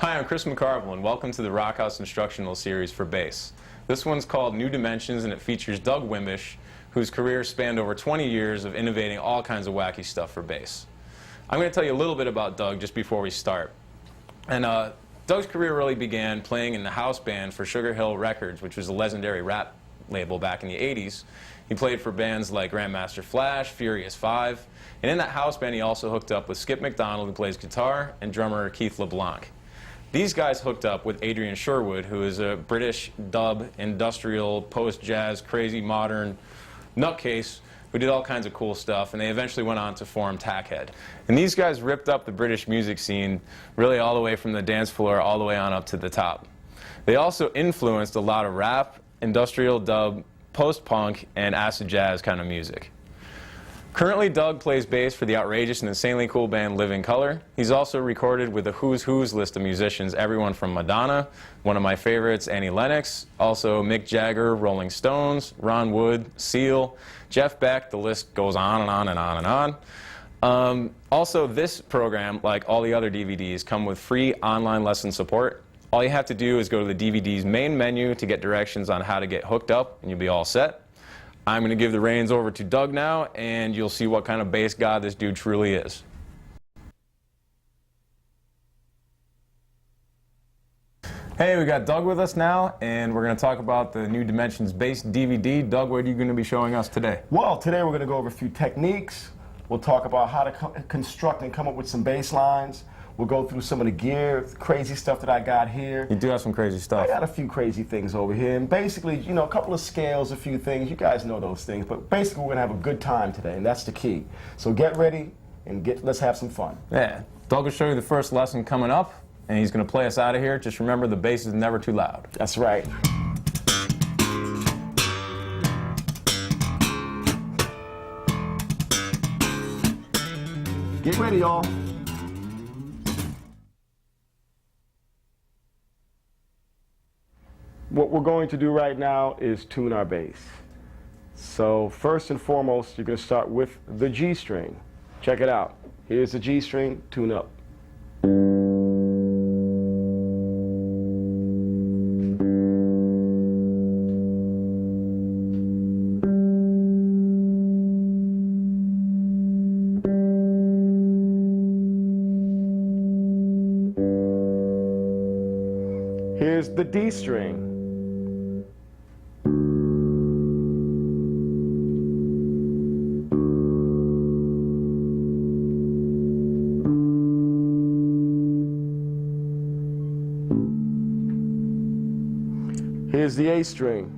Hi, I'm Chris McCarville, and welcome to the Rockhouse Instructional Series for Bass. This one's called New Dimensions, and it features Doug Wimbish, whose career spanned over 20 years of innovating all kinds of wacky stuff for bass. I'm going to tell you a little bit about Doug just before we start. And Doug's career really began playing in the house band for Sugar Hill Records, which was a legendary rap label back in the 80s. He played for bands like Grandmaster Flash, Furious 5, and in that house band he also hooked up with Skip McDonald, who plays guitar, and drummer Keith LeBlanc. These guys hooked up with Adrian Sherwood, who is a British dub, industrial, post-jazz, crazy, modern nutcase who did all kinds of cool stuff, and they eventually went on to form Tackhead. And these guys ripped up the British music scene really all the way from the dance floor all the way on up to the top. They also influenced a lot of rap, industrial dub, post-punk, and acid jazz kind of music. Currently, Doug plays bass for the outrageous and insanely cool band Living Colour. He's also recorded with a who's who's list of musicians, everyone from Madonna, one of my favorites, Annie Lennox, also Mick Jagger, Rolling Stones, Ron Wood, Seal, Jeff Beck, the list goes on and on and on and on. Also, this program, like all the other DVDs, come with free online lesson support. All you have to do is go to the DVD's main menu to get directions on how to get hooked up, and you'll be all set. I'm going to give the reins over to Doug now, and you'll see what kind of bass god this dude truly is. Hey, we got Doug with us now, and we're going to talk about the New Dimensions bass DVD. Doug, what are you going to be showing us today? Well, today we're going to go over a few techniques. We'll talk about how to construct and come up with some bass lines. We'll go through some of the gear, crazy stuff that I got here. You do have some crazy stuff. I got a few crazy things over here. And basically, you know, a couple of scales, a few things. You guys know those things. But basically, we're going to have a good time today, and that's the key. So get ready and let's have some fun. Yeah. Doug will show you the first lesson coming up, and he's going to play us out of here. Just remember, the bass is never too loud. That's right. Get ready, y'all. What we're going to do right now is tune our bass. So first and foremost, you're going to start with the G string. Check it out. Here's the G string, tune up. Here's the D string. Here's the A string.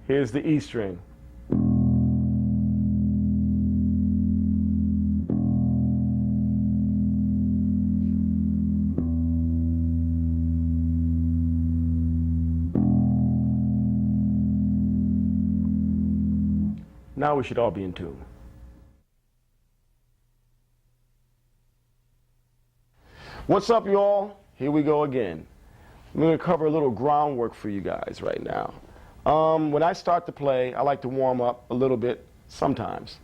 Here's the E string. Now we should all be in tune. What's up, y'all? Here we go again. I'm going to cover a little groundwork for you guys right now. When I start to play, I like to warm up a little bit sometimes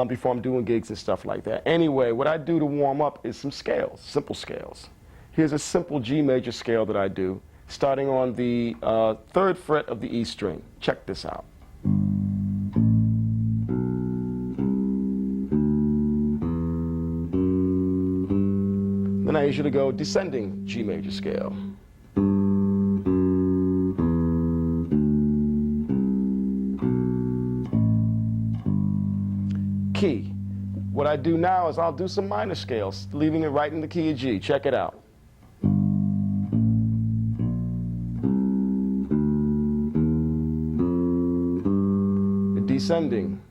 before I'm doing gigs and stuff like that. Anyway, what I do to warm up is some scales, simple scales. Here's a simple G major scale that I do, starting on the 3rd fret of the E string. Check this out. Then I usually go descending G major scale. Key. What I do now is I'll do some minor scales, leaving it right in the key of G. Check it out. descending.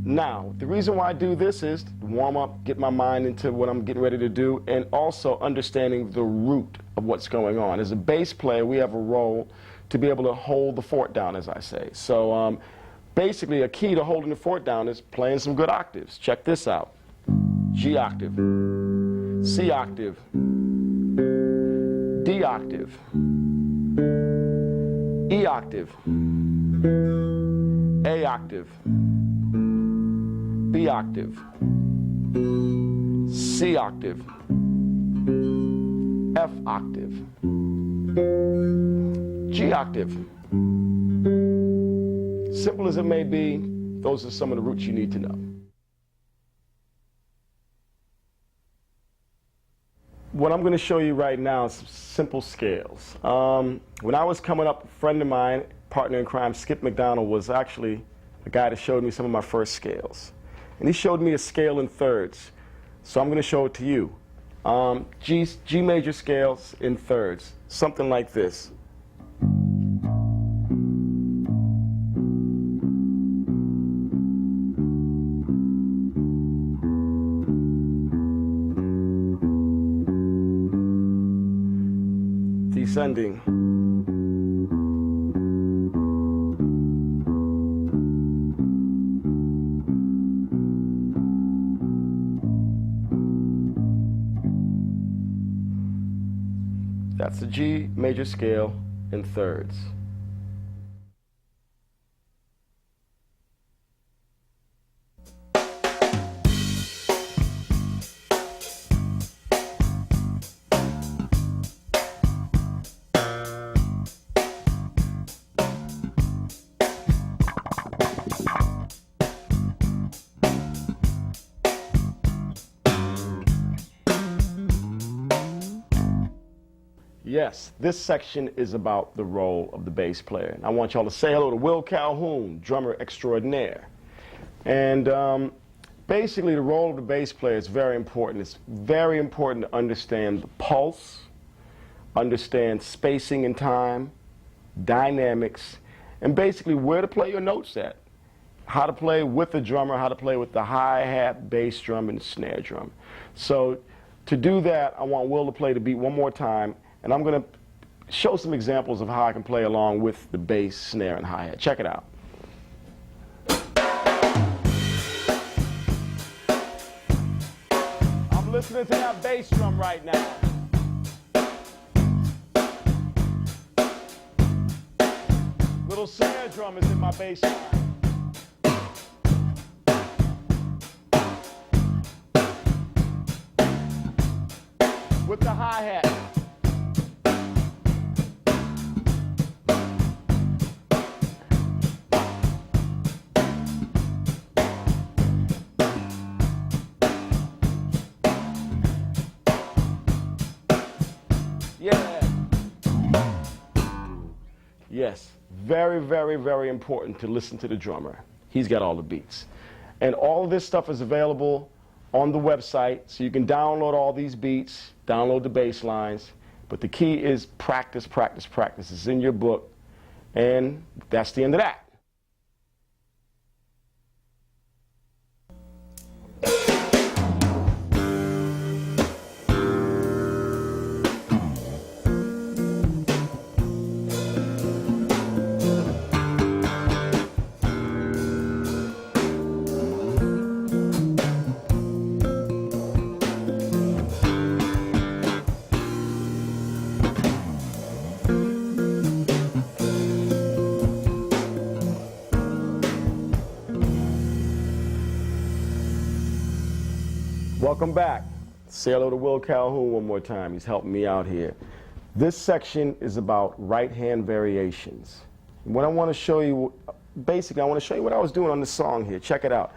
Now, the reason why I do this is to warm up, get my mind into what I'm getting ready to do, and also understanding the root of what's going on. As a bass player, we have a role to be able to hold the fort down, as I say. So basically, a key to holding the fort down is playing some good octaves. Check this out. G octave, C octave, D octave, E octave, A octave, B octave, C octave, F octave, G octave. Simple as it may be, those are some of the roots you need to know. What I'm going to show you right now is some simple scales. When I was coming up, a friend of mine, partner in crime, Skip McDonald, was actually the guy that showed me some of my first scales. And he showed me a scale in thirds. So I'm going to show it to you. G major scales in thirds, something like this. Descending. That's the G major scale in thirds. Yes, this section is about the role of the bass player. And I want y'all to say hello to Will Calhoun, drummer extraordinaire. And basically the role of the bass player is very important. It's very important to understand the pulse, understand spacing and time, dynamics, and basically where to play your notes at. How to play with the drummer, how to play with the hi-hat, bass drum, and the snare drum. So to do that, I want Will to play the beat one more time. And I'm going to show some examples of how I can play along with the bass, snare, and hi-hat. Check it out. I'm listening to that bass drum right now. Little snare drum is in my bass line. With the hi-hat. Yes, very, very, very important to listen to the drummer. He's got all the beats. And all of this stuff is available on the website, so you can download all these beats, download the bass lines, but the key is practice, practice, practice. It's in your book, and that's the end of that. Welcome back. Say hello to Will Calhoun one more time. He's helping me out here. This section is about right hand variations. What I want to show you, basically, I want to show you what I was doing on this song here. Check it out.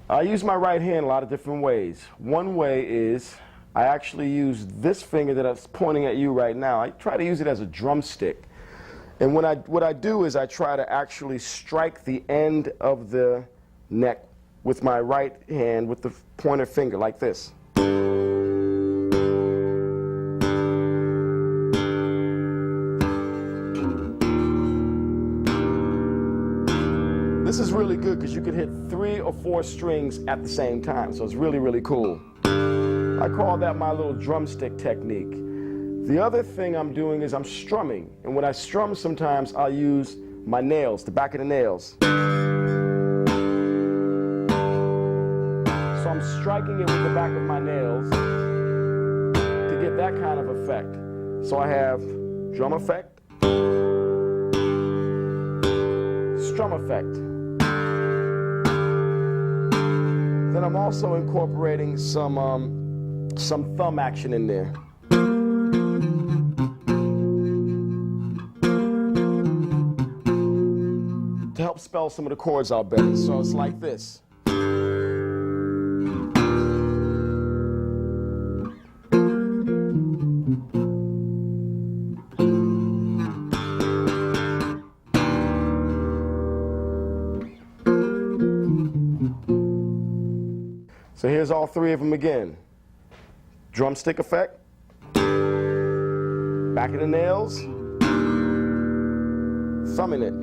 I use my right hand a lot of different ways. One way is I actually use this finger that I'm pointing at you right now. I try to use it as a drumstick. And what I do is I try to actually strike the end of the neck with my right hand with the pointer finger like this. This is really good because you can hit 3 or 4 strings at the same time, so it's really, really cool. I call that my little drumstick technique. The other thing I'm doing is I'm strumming, and when I strum sometimes I'll use my nails, the back of the nails. So I'm striking it with the back of my nails to get that kind of effect. So I have drum effect, strum effect. Then I'm also incorporating some thumb action in there. To help spell some of the chords out better. So it's like this. So here's all 3 of them again. Drumstick effect, back of the nails, thumbing it.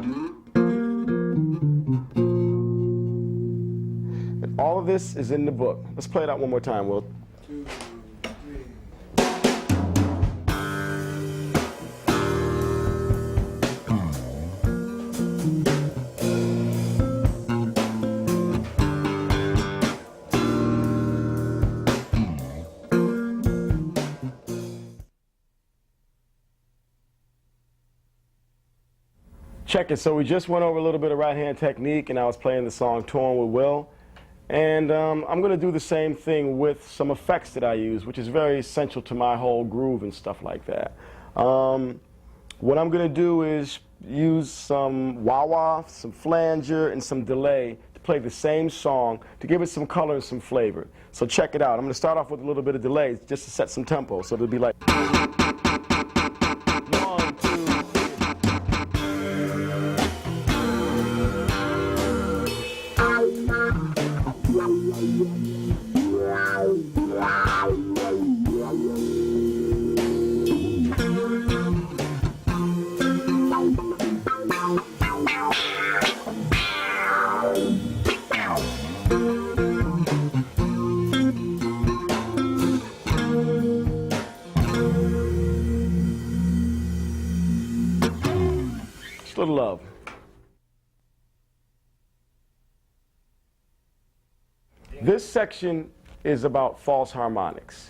And all of this is in the book. Let's play it out one more time, Will. 2, 3. Check it. So we just went over a little bit of right hand technique, and I was playing the song Torn with Will. And I'm going to do the same thing with some effects that I use, which is very essential to my whole groove and stuff like that. What I'm going to do is use some wah-wah, some flanger, and some delay to play the same song to give it some color and some flavor. So check it out. I'm going to start off with a little bit of delay just to set some tempo. So it'll be like 1, 2, 3. Just a little love. This section is about false harmonics,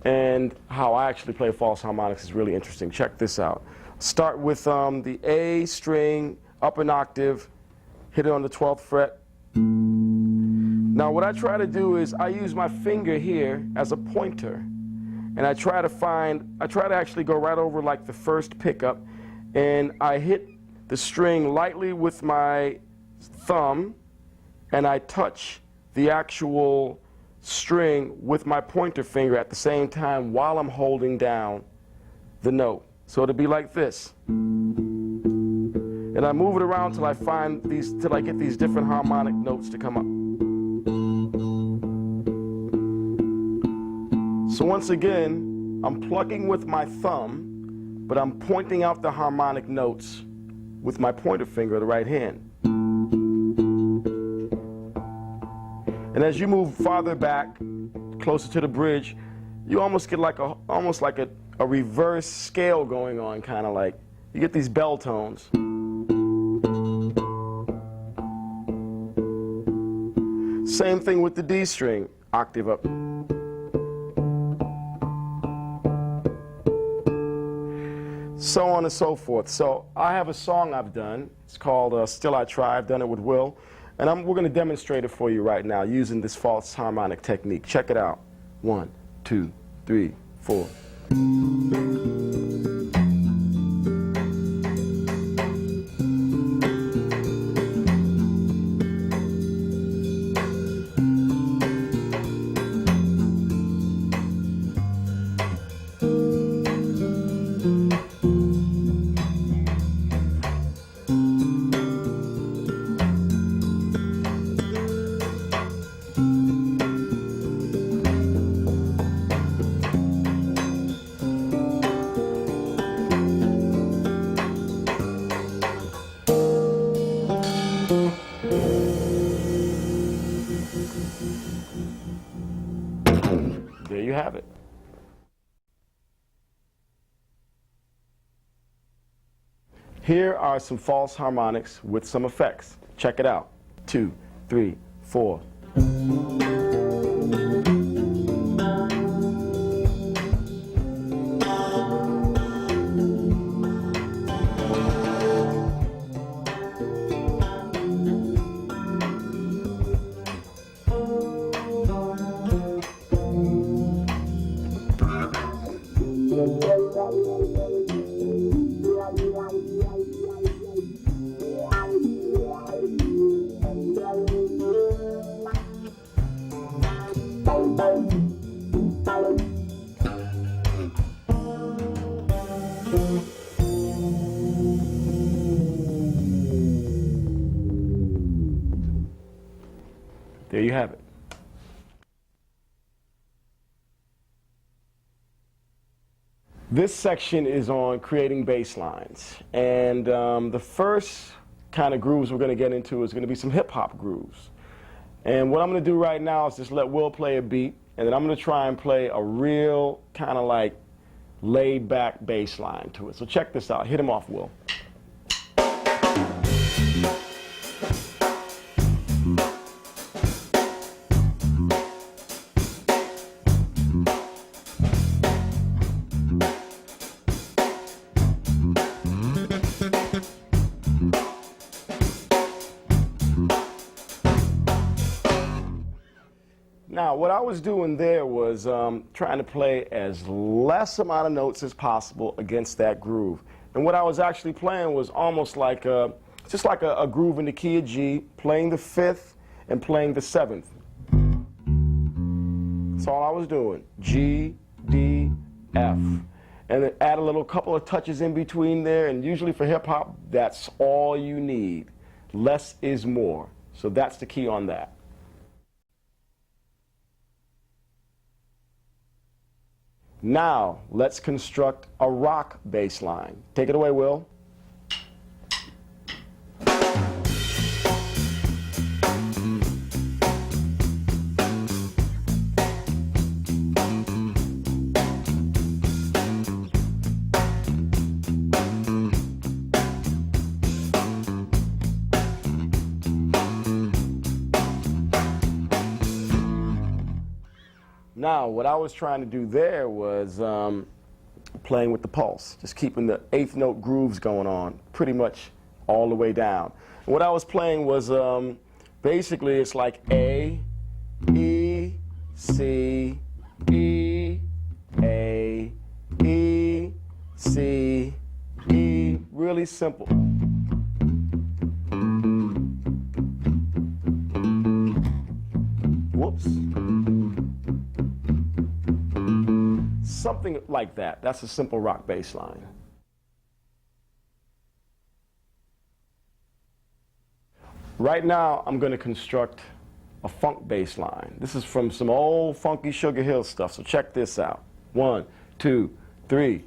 and how I actually play false harmonics is really interesting. Check this out. Start with the A string, up an octave, hit it on the 12th fret. Now what I try to do is I use my finger here as a pointer, and I try to actually go right over like the first pickup, and I hit the string lightly with my thumb, and I touch the actual string with my pointer finger at the same time while I'm holding down the note. So it'll be like this. And I move it around till I get these different harmonic notes to come up. So once again, I'm plucking with my thumb, but I'm pointing out the harmonic notes with my pointer finger of the right hand. And as you move farther back, closer to the bridge, you almost get like a reverse scale going on, kind of like. You get these bell tones. Same thing with the D string, octave up. So on and so forth. So I have a song I've done. It's called Still I Try. I've done it with Will. And we're going to demonstrate it for you right now using this false harmonic technique. Check it out. 1, 2, 3, 4. Here are some false harmonics with some effects. Check it out. 2, 3, 4. There you have it. This section is on creating bass lines. And the first kind of grooves we're going to get into is going to be some hip-hop grooves. And what I'm going to do right now is just let Will play a beat, and then I'm going to try and play a real kind of like laid-back bass line to it. So check this out. Hit him off, Will. Now, what I was doing there was trying to play as less amount of notes as possible against that groove. And what I was actually playing was almost like just like a groove in the key of G, playing the 5th and playing the 7th. That's all I was doing. G, D, F. And then add a little couple of touches in between there, and usually for hip-hop, that's all you need. Less is more. So that's the key on that. Now, let's construct a rock bass line. Take it away, Will. Now, what I was trying to do there was playing with the pulse, just keeping the 8th note grooves going on pretty much all the way down. And what I was playing was basically it's like A, E, C, E, A, E, C, E, really simple. Whoops. Something like that. That's a simple rock bass line. Right now, I'm going to construct a funk bass line. This is from some old funky Sugar Hill stuff, so check this out. 1, 2, 3.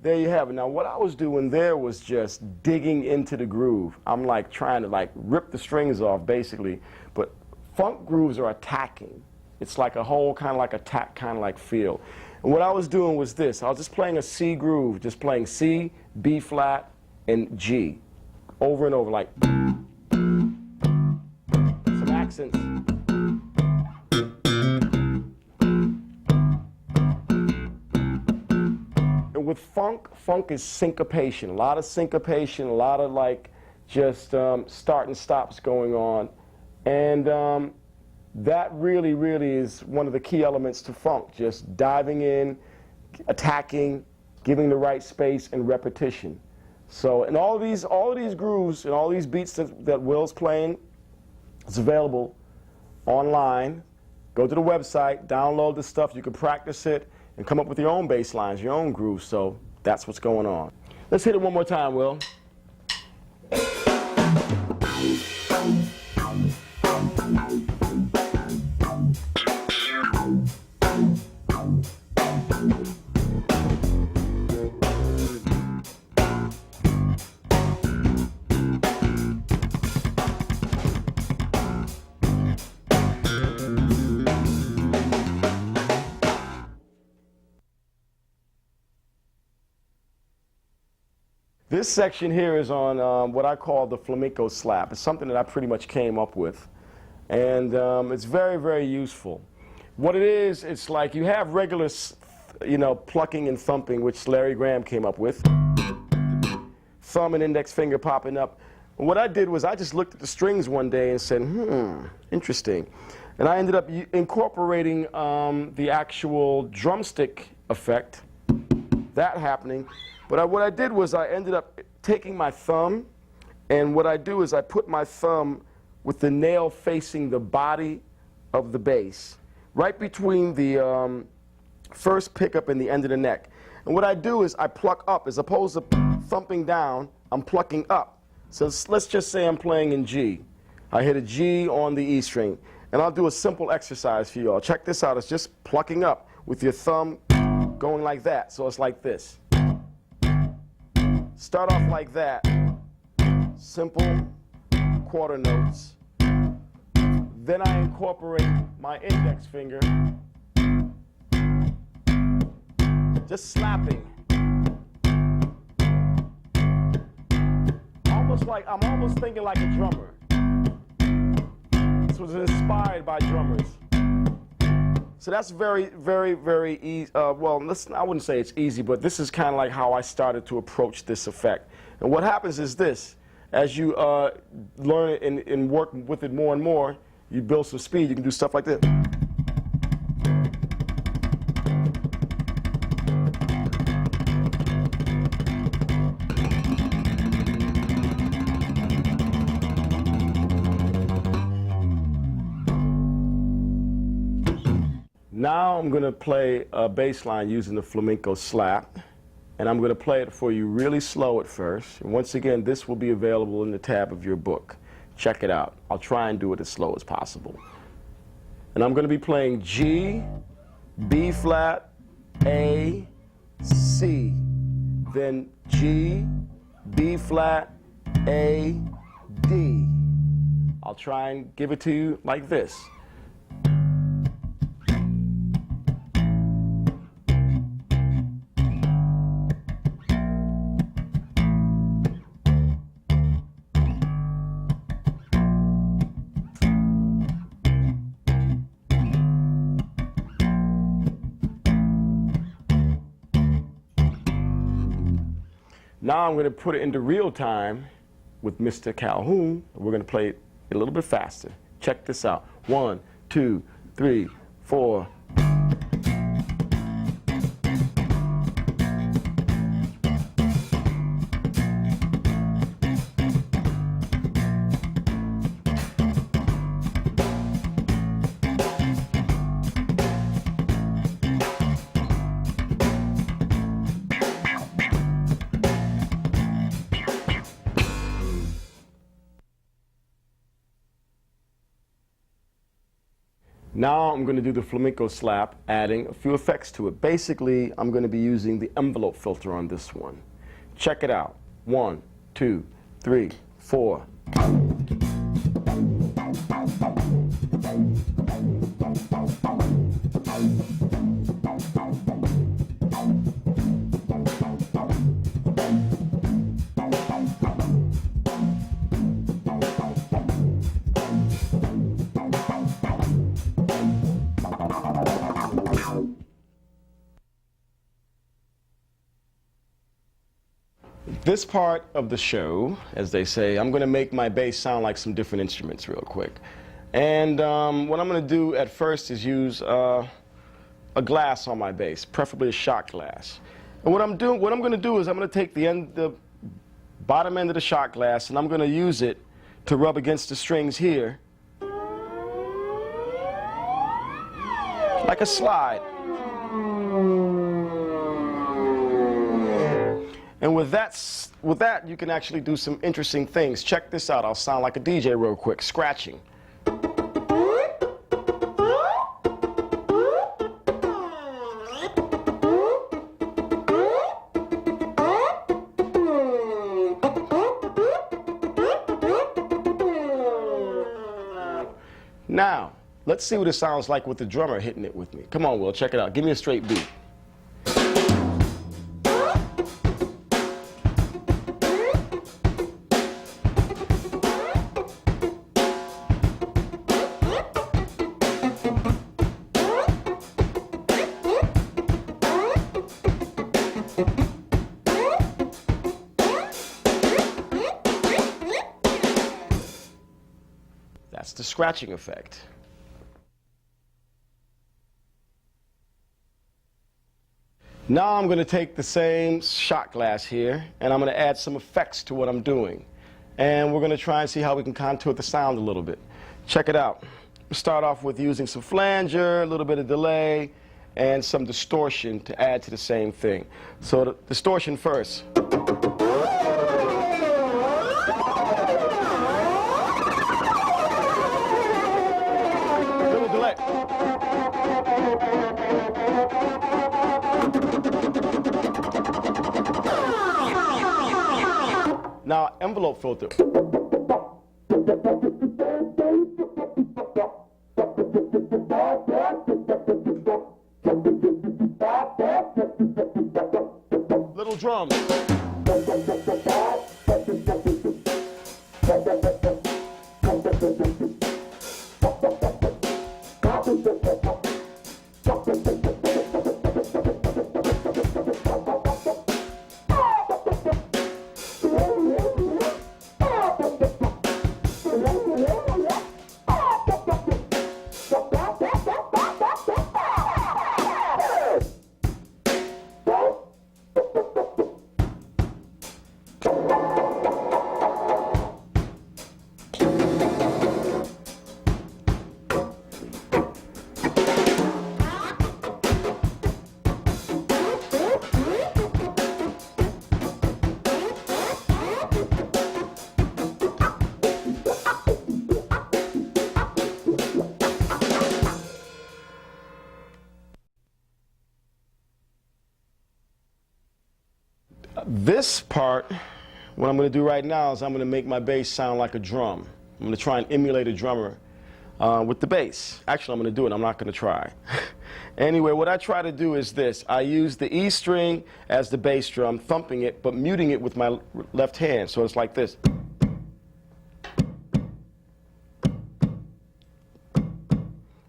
There you have it. Now, what I was doing there was just digging into the groove. I'm like trying to like rip the strings off, basically. But funk grooves are attacking. It's like a whole kind of like attack kind of like feel. And what I was doing was this. I was just playing a C groove, just playing C, B flat, and G. Over and over, like some accents. With funk is syncopation, a lot of syncopation, a lot of like just start and stops going on. And that really, really is one of the key elements to funk, just diving in, attacking, giving the right space and repetition. So, and all of these grooves and all these beats that Will's playing, it's available online. Go to the website, download the stuff, you can practice it, and come up with your own bass lines, your own grooves. So that's what's going on. Let's hit it one more time, Will. This section here is on what I call the flamenco slap. It's something that I pretty much came up with. And it's very, very useful. What it is, it's like you have regular, plucking and thumping, which Larry Graham came up with. Thumb and index finger popping up. And what I did was I just looked at the strings one day and said, interesting. And I ended up incorporating the actual drumstick effect, that happening. But what I did was I ended up taking my thumb, and what I do is I put my thumb with the nail facing the body of the bass, right between the first pickup and the end of the neck. And what I do is I pluck up. As opposed to thumping down, I'm plucking up. So let's just say I'm playing in G. I hit a G on the E string. And I'll do a simple exercise for you all. Check this out. It's just plucking up with your thumb going like that. So it's like this. Start off like that. Simple quarter notes. Then I incorporate my index finger. Just slapping. I'm almost thinking like a drummer. This was inspired by drummers. So that's very, very, very easy. Well, listen, I wouldn't say it's easy, but this is kind of like how I started to approach this effect. And what happens is this. As you learn it and work with it more and more, you build some speed. You can do stuff like this. Now I'm going to play a bass line using the flamenco slap, and I'm going to play it for you really slow at first. And once again, this will be available in the tab of your book. Check it out. I'll try and do it as slow as possible. And I'm going to be playing G, B flat, A, C, then G, B flat, A, D. I'll try and give it to you like this. Now I'm going to put it into real time with Mr. Calhoun. We're going to play it a little bit faster. Check this out. 1, 2, 3, 4. Now I'm going to do the flamenco slap, adding a few effects to it. Basically, I'm going to be using the envelope filter on this one. Check it out. 1, 2, 3, 4. This part of the show, as they say, I'm going to make my bass sound like some different instruments real quick. And what I'm going to do at first is use a glass on my bass, preferably a shot glass. And what I'm going to do is I'm going to take the bottom end of the shot glass, and I'm going to use it to rub against the strings here, like a slide. And with that, you can actually do some interesting things. Check this out. I'll sound like a DJ real quick, scratching. Now, let's see what it sounds like with the drummer hitting it with me. Come on, Will, check it out. Give me a straight beat. That's the scratching effect. Now I'm going to take the same shot glass here, and I'm going to add some effects to what I'm doing. And we're going to try and see how we can contour the sound a little bit. Check it out. We'll start off with using some flanger, a little bit of delay, and some distortion to add to the same thing. So the distortion first. Little delay. Now, envelope filter. Little drums. This part, what I'm going to do right now is I'm going to make my bass sound like a drum. I'm going to try and emulate a drummer with the bass. Actually, I'm going to do it. I'm not going to try. Anyway, what I try to do is this. I use the E string as the bass drum, thumping it, but muting it with my left hand. So it's like this.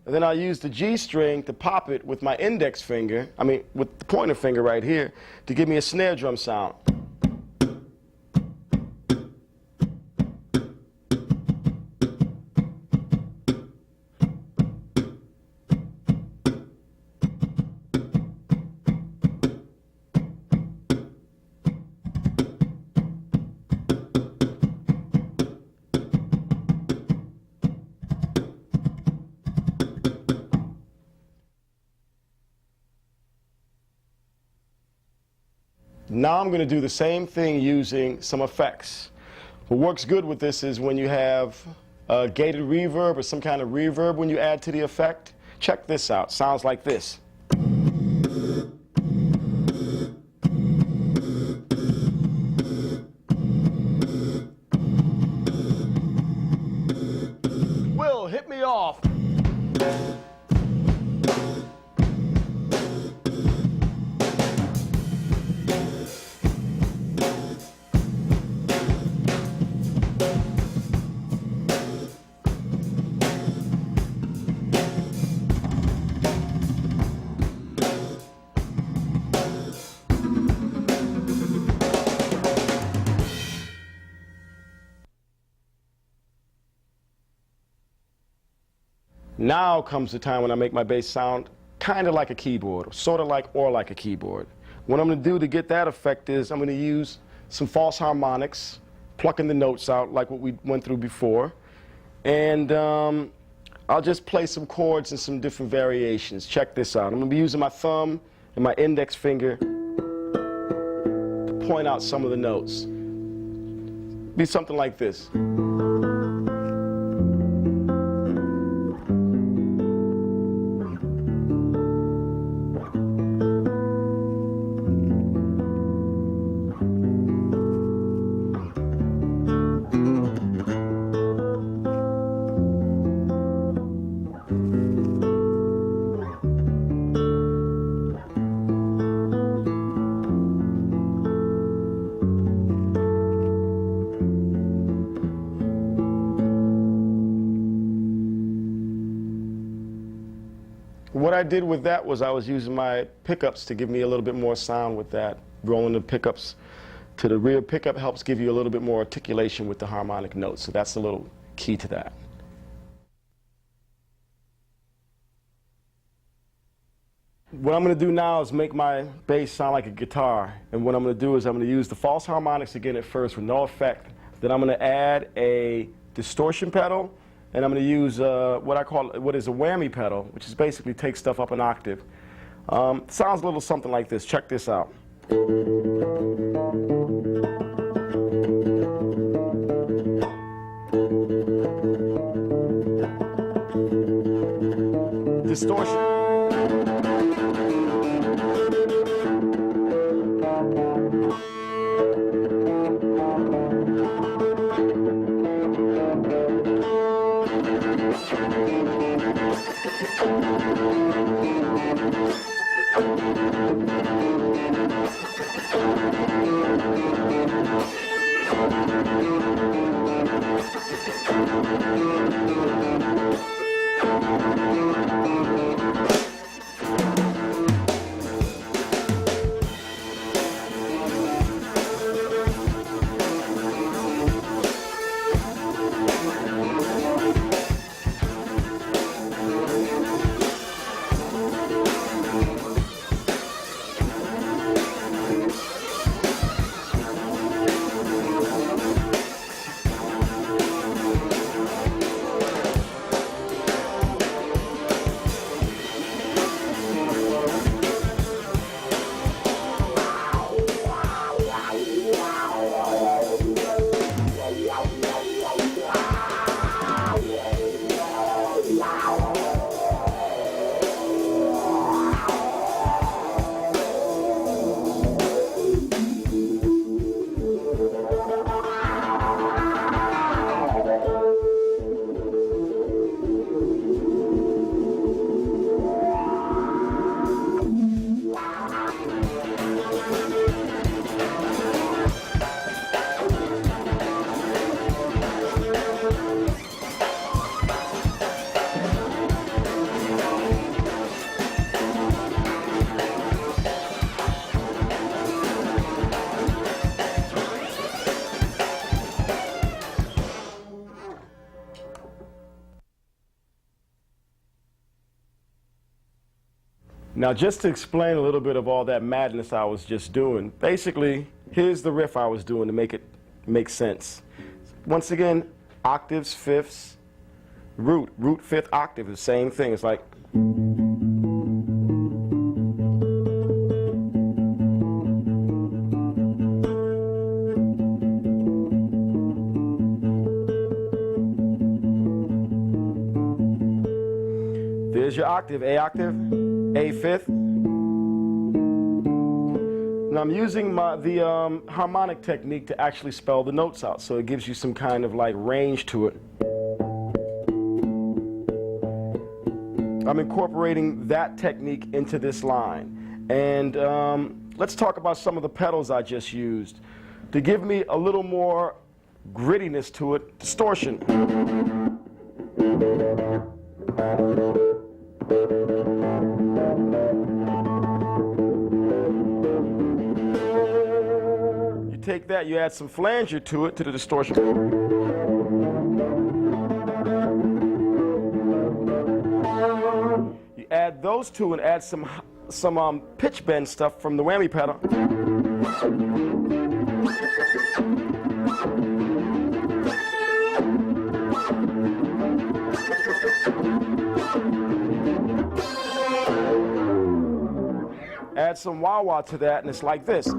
And then I'll use the G string to pop it with my index finger, with the pointer finger right here, to give me a snare drum sound. Now I'm going to do the same thing using some effects. What works good with this is when you have a gated reverb or some kind of reverb when you add to the effect. Check this out. Sounds like this. Will, hit me off. Now comes the time when I make my bass sound kind of like a keyboard, sort of like or like a keyboard. What I'm going to do to get that effect is I'm going to use some false harmonics, plucking the notes out like what we went through before, and I'll just play some chords and some different variations. Check this out. I'm going to be using my thumb and my index finger to point out some of the notes. Be something like this. What I did with that was I was using my pickups to give me a little bit more sound with that. rolling the pickups to the rear pickup helps give you a little bit more articulation with the harmonic notes. So that's a little key to that. What I'm going to do now is make my bass sound like a guitar. And what I'm going to do is I'm going to use the false harmonics again at first with no effect. Then I'm going to add a distortion pedal, and I'm going to use what is a whammy pedal, which is basically take stuff up an octave. Sounds a little something like this. Check this out. Distortion. Now, just to explain a little bit of all that madness I was just doing, basically, here's the riff I was doing to make it make sense. Once again, octaves, fifths, root, fifth octave, the same thing. It's like. There's your octave, A octave. A fifth. Now I'm using the harmonic technique to actually spell the notes out, so it gives you some kind of like range to it. I'm incorporating that technique into this line. And let's talk about some of the pedals I just used. To give me a little more grittiness to it, distortion. You take that, you add some flanger to it, to the distortion. You add those two and add some pitch bend stuff from the whammy pedal. Add some wah-wah to that, and it's like this.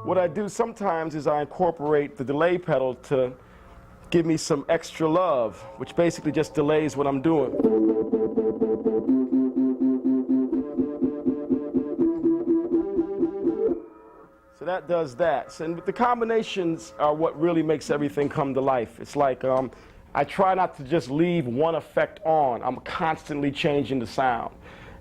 What I do sometimes is I incorporate the delay pedal to give me some extra love, which basically just delays what I'm doing. So that does that. And the combinations are what really makes everything come to life. It's like I try not to just leave one effect on. I'm constantly changing the sound.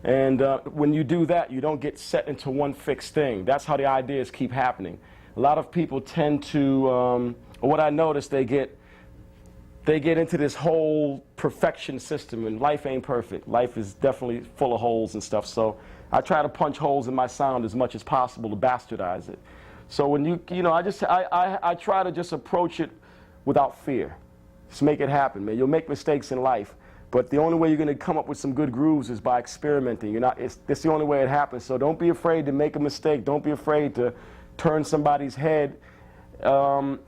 And when you do that, you don't get set into one fixed thing. That's how the ideas keep happening. A lot of people tend to, what I notice, they get into this whole perfection system, and life ain't perfect. Life is definitely full of holes and stuff. So I try to punch holes in my sound as much as possible to bastardize it. So when I try to just approach it without fear. Just make it happen, man. You'll make mistakes in life, but the only way you're going to come up with some good grooves is by experimenting. It's the only way it happens. So don't be afraid to make a mistake. Don't be afraid to turn somebody's head. And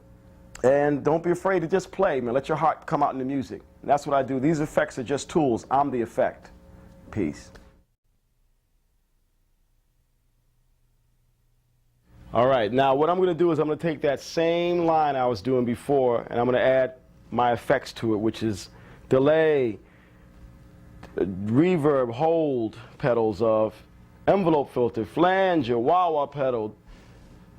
don't be afraid to just play, man. Let your heart come out in the music. And that's what I do. These effects are just tools. I'm the effect. Peace. All right, now what I'm going to do is I'm going to take that same line I was doing before, and I'm going to add my effects to it, which is delay, reverb, hold pedals of envelope filter, flanger, wah-wah pedal,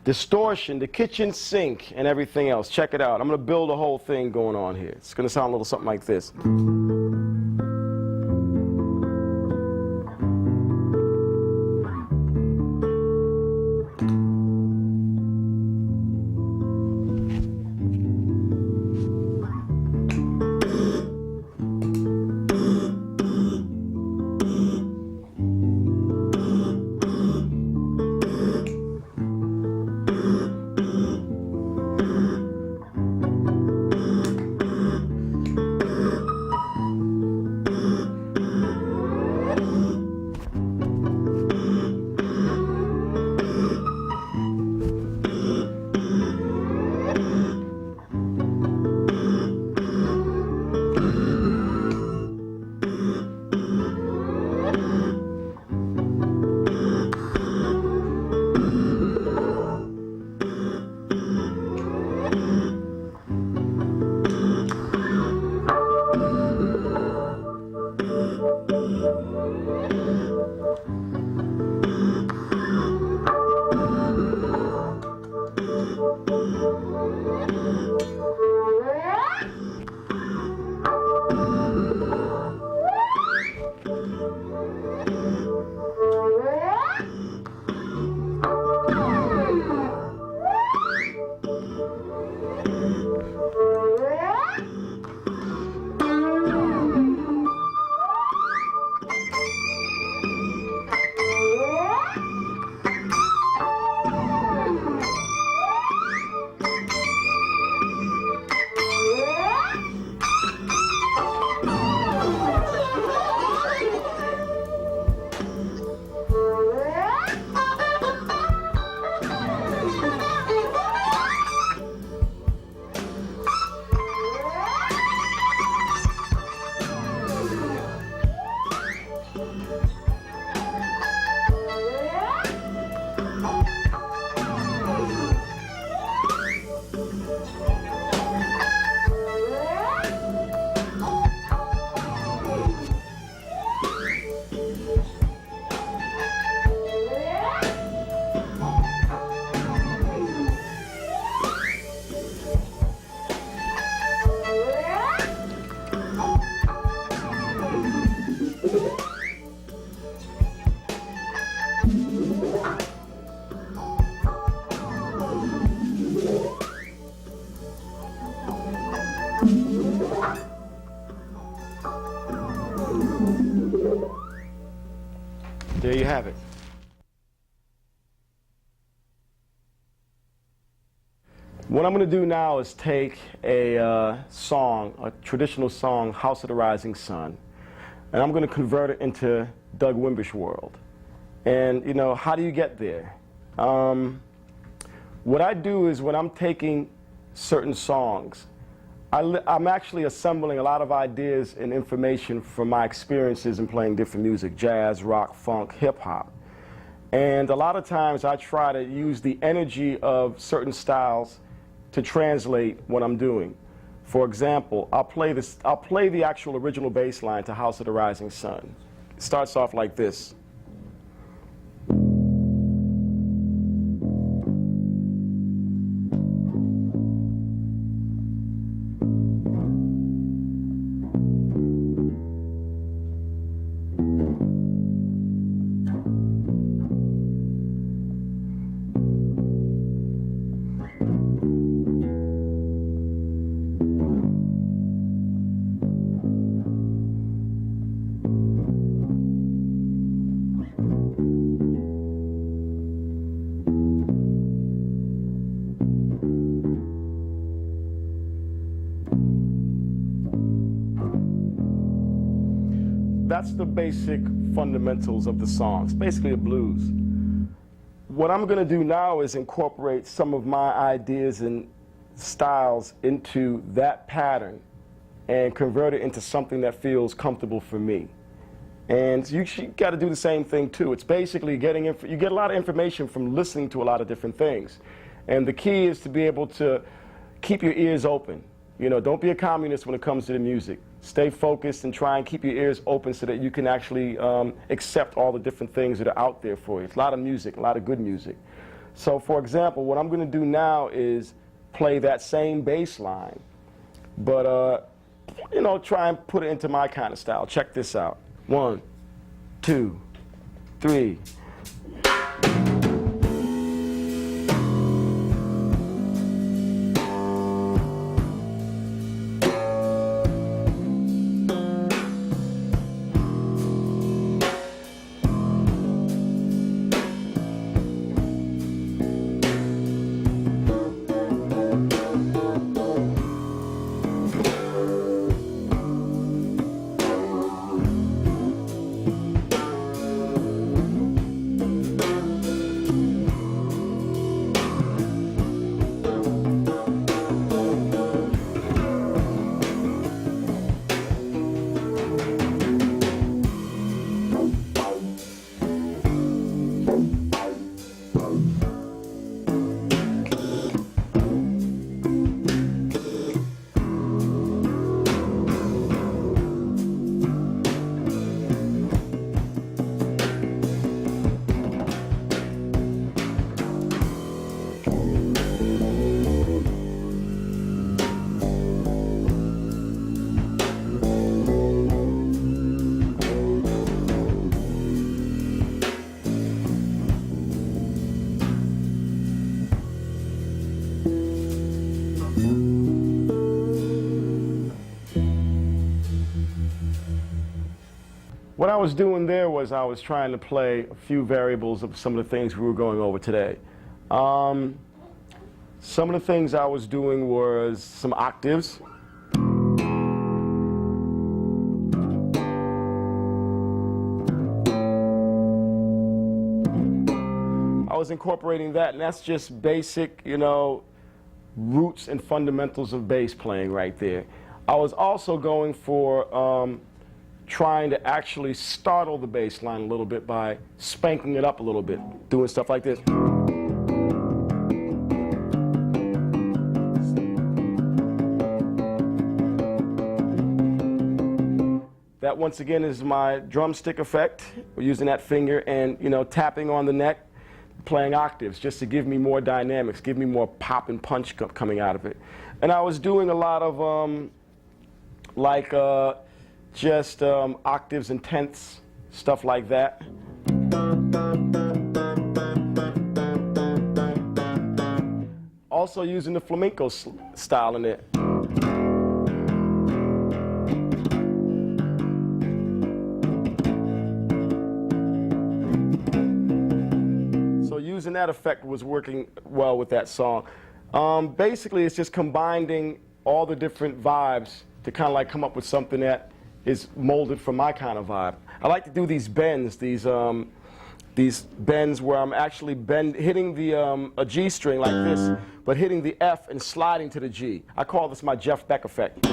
distortion, the kitchen sink, and everything else. Check it out. I'm going to build a whole thing going on here. It's going to sound a little something like this. There you have it. What I'm going to do now is take a song, a traditional song, House of the Rising Sun, and I'm going to convert it into Doug Wimbish world. And, you know, how do you get there? What I do is when I'm taking certain songs, I'm actually assembling a lot of ideas and information from my experiences in playing different music, jazz, rock, funk, hip-hop. And a lot of times I try to use the energy of certain styles to translate what I'm doing. For example, I'll play the actual original bass line to House of the Rising Sun. It starts off like this. that's the basic fundamentals of the song. It's basically a blues. What I'm going to do now is incorporate some of my ideas and styles into that pattern and convert it into something that feels comfortable for me. And you got to do the same thing too. It's basically you get a lot of information from listening to a lot of different things. And the key is to be able to keep your ears open. You know, don't be a communist when it comes to the music. Stay focused and try and keep your ears open so that you can actually accept all the different things that are out there for you. It's a lot of music, a lot of good music. So for example, what I'm going to do now is play that same bass line, but you know, try and put it into my kind of style. Check this out. 1, 2, 3. What I was doing there was I was trying to play a few variables of some of the things we were going over today. Some of the things I was doing was some octaves. I was incorporating that, and that's just basic, you know, roots and fundamentals of bass playing right there. I was also going for trying to actually startle the bass line a little bit by spanking it up a little bit, doing stuff like this. That once again is my drumstick effect. We're using that finger and, you know, tapping on the neck, playing octaves just to give me more dynamics, give me more pop and punch coming out of it. And I was doing a lot of just octaves and tenths, stuff like that. Also using the flamenco style in it. So using that effect was working well with that song. Basically, it's just combining all the different vibes to kind of like come up with something that is molded from my kind of vibe. I like to do these bends, these bends where I'm actually hitting a G string like this, but hitting the F and sliding to the G. I call this my Jeff Beck effect.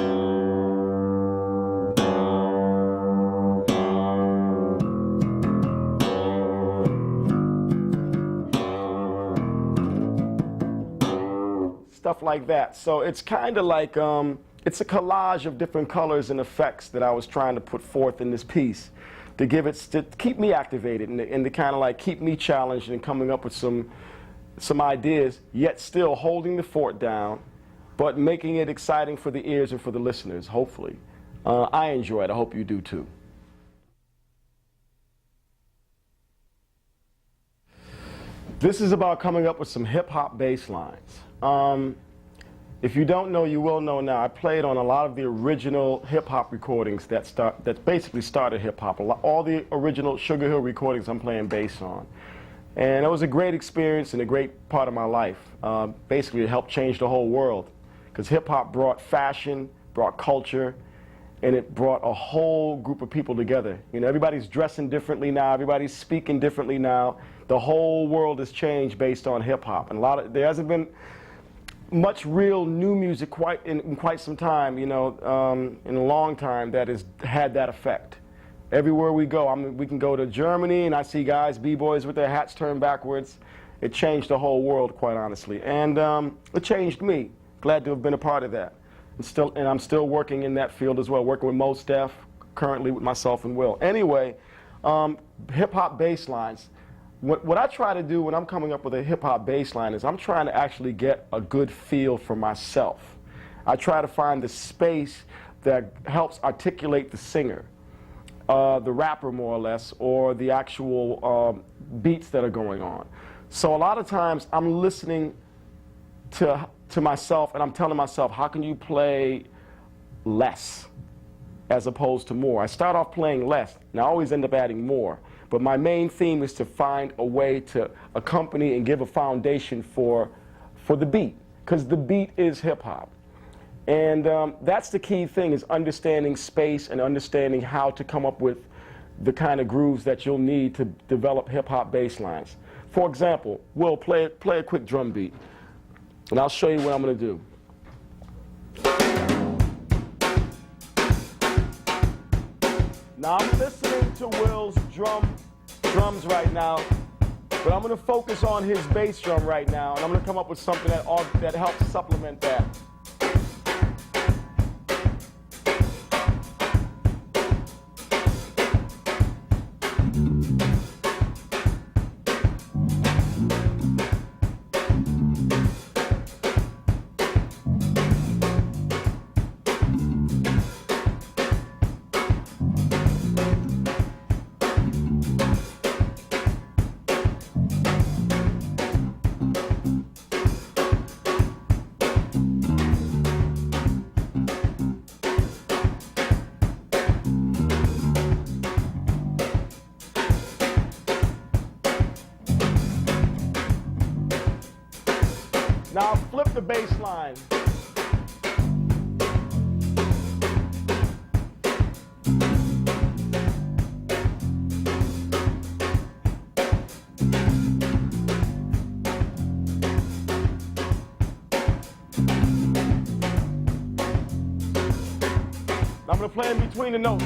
Stuff like that. So it's kind of like, it's a collage of different colors and effects that I was trying to put forth in this piece to keep me activated and to kind of like keep me challenged and coming up with some ideas, yet still holding the fort down, but making it exciting for the ears and for the listeners, hopefully. I enjoy it. I hope you do too. This is about coming up with some hip-hop bass lines. If you don't know, you will know now. I played on a lot of the original hip-hop recordings that basically started hip-hop. All the original Sugar Hill recordings I'm playing bass on. And it was a great experience and a great part of my life. Basically, it helped change the whole world because hip-hop brought fashion, brought culture, and it brought a whole group of people together. You know, everybody's dressing differently now, everybody's speaking differently now. The whole world has changed based on hip hop, and there hasn't been much real new music in quite some time, you know, in a long time that has had that effect. Everywhere we go, we can go to Germany and I see guys, b-boys with their hats turned backwards. It changed the whole world, quite honestly, and it changed me. Glad to have been a part of that. And I'm still working in that field as well, working with Mos Def, currently with myself and Will. Anyway, hip-hop bass lines. What I try to do when I'm coming up with a hip-hop bass line is I'm trying to actually get a good feel for myself. I try to find the space that helps articulate the singer, the rapper more or less, or the actual beats that are going on. So a lot of times I'm listening to myself and I'm telling myself, how can you play less as opposed to more? I start off playing less and I always end up adding more. But my main theme is to find a way to accompany and give a foundation for the beat, because the beat is hip-hop. And that's the key thing, is understanding space and understanding how to come up with the kind of grooves that you'll need to develop hip-hop bass lines. For example, Will, play a quick drum beat, and I'll show you what I'm going to do. Now I'm listening to Will's drums right now, but I'm going to focus on his bass drum right now, and I'm going to come up with something that helps supplement that. Now flip the bass line. I'm going to play in between the notes.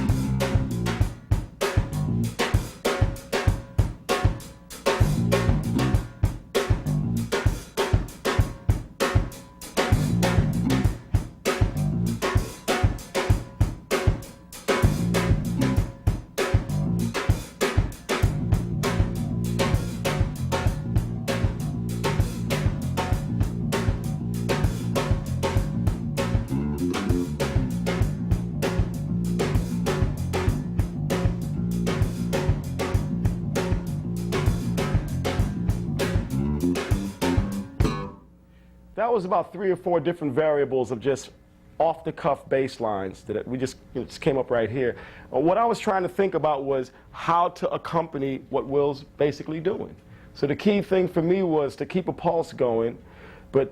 That was about 3 or 4 different variables of just off-the-cuff bass lines that we just came up right here. What I was trying to think about was how to accompany what Will's basically doing. So the key thing for me was to keep a pulse going, but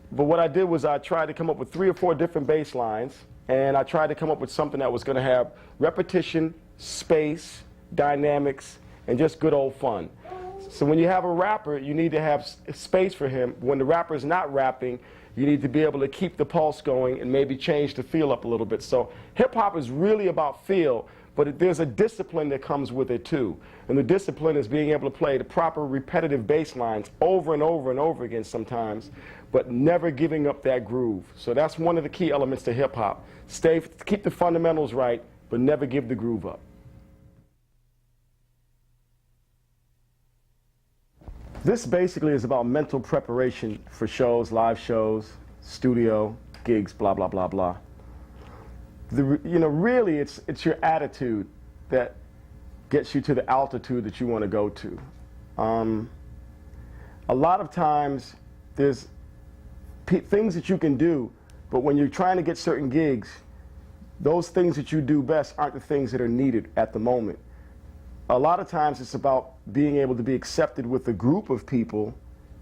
what I did was I tried to come up with 3 or 4 different bass lines, and I tried to come up with something that was going to have repetition, space, dynamics, and just good old fun. So when you have a rapper, you need to have space for him. When the rapper is not rapping, you need to be able to keep the pulse going and maybe change the feel up a little bit. So hip-hop is really about feel, but there's a discipline that comes with it too. And the discipline is being able to play the proper repetitive bass lines over and over and over again sometimes, but never giving up that groove. So that's one of the key elements to hip-hop. Keep the fundamentals right, but never give the groove up. This basically is about mental preparation for shows, live shows, studio, gigs, blah, blah, blah, blah. Really, it's your attitude that gets you to the altitude that you want to go to. A lot of times, there's things that you can do, but when you're trying to get certain gigs, those things that you do best aren't the things that are needed at the moment. A lot of times it's about being able to be accepted with a group of people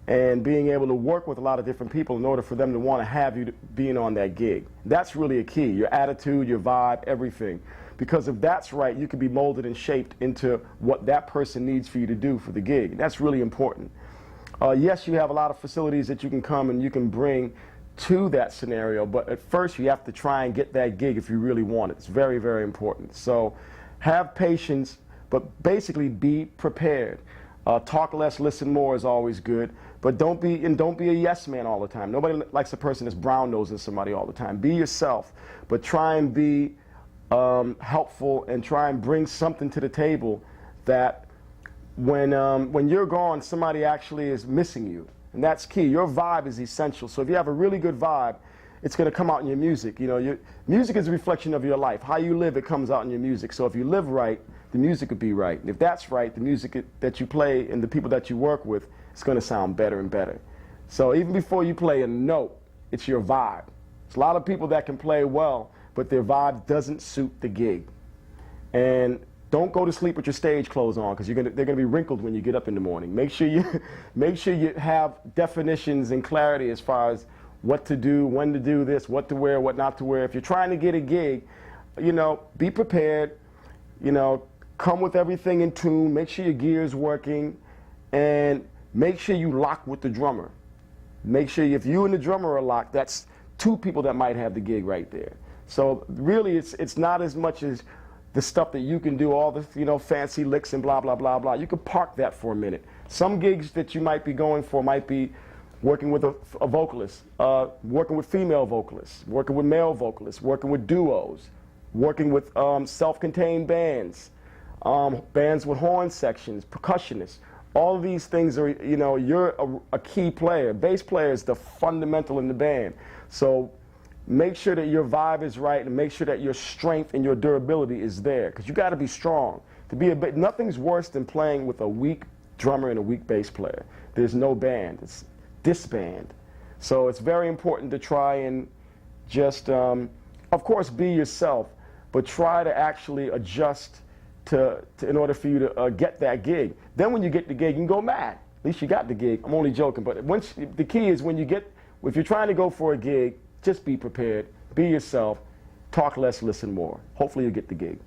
and being able to work with a lot of different people in order for them to want to have you being on that gig. That's really a key, your attitude, your vibe, everything. Because if that's right, you can be molded and shaped into what that person needs for you to do for the gig. That's really important. Yes, you have a lot of facilities that you can come and you can bring to that scenario, but at first you have to try and get that gig if you really want it. It's very, very important. So have patience, but basically be prepared. Talk less, listen more is always good, but don't be a yes man all the time. Nobody likes a person that's brown nosing somebody all the time. Be yourself, but try and be helpful and try and bring something to the table that when you're gone, somebody actually is missing you. And that's key. Your vibe is essential. So if you have a really good vibe, it's going to come out in your music. You know, your music is a reflection of your life. How you live, it comes out in your music. So if you live right, the music would be right. And if that's right, the music that you play and the people that you work with, it's going to sound better and better. So even before you play a note, it's your vibe. There's a lot of people that can play well, but their vibe doesn't suit the gig. And don't go to sleep with your stage clothes on, because they're going to be wrinkled when you get up in the morning. Make sure you have definitions and clarity as far as what to do, when to do this, what to wear, what not to wear. If you're trying to get a gig, you know, be prepared. You know, come with everything in tune. Make sure your gear's working, and make sure you lock with the drummer. Make sure if you and the drummer are locked, that's two people that might have the gig right there. So really, it's not as much as the stuff that you can do, all the fancy licks and blah, blah, blah, blah. You can park that for a minute. Some gigs that you might be going for might be working with a vocalist, working with female vocalists, working with male vocalists, working with duos, working with self-contained bands, bands with horn sections, percussionists. All of these things are, you're a key player. Bass player is the fundamental in the band. So make sure that your vibe is right, and make sure that your strength and your durability is there, because you got to be strong. Nothing's worse than playing with a weak drummer and a weak bass player. There's no band. It's disband. So it's very important to try and just, of course, be yourself, but try to actually adjust in order for you to get that gig. Then when you get the gig, you can go mad. At least you got the gig. I'm only joking, but the key is if you're trying to go for a gig, just be prepared, be yourself, talk less, listen more. Hopefully you'll get the gig.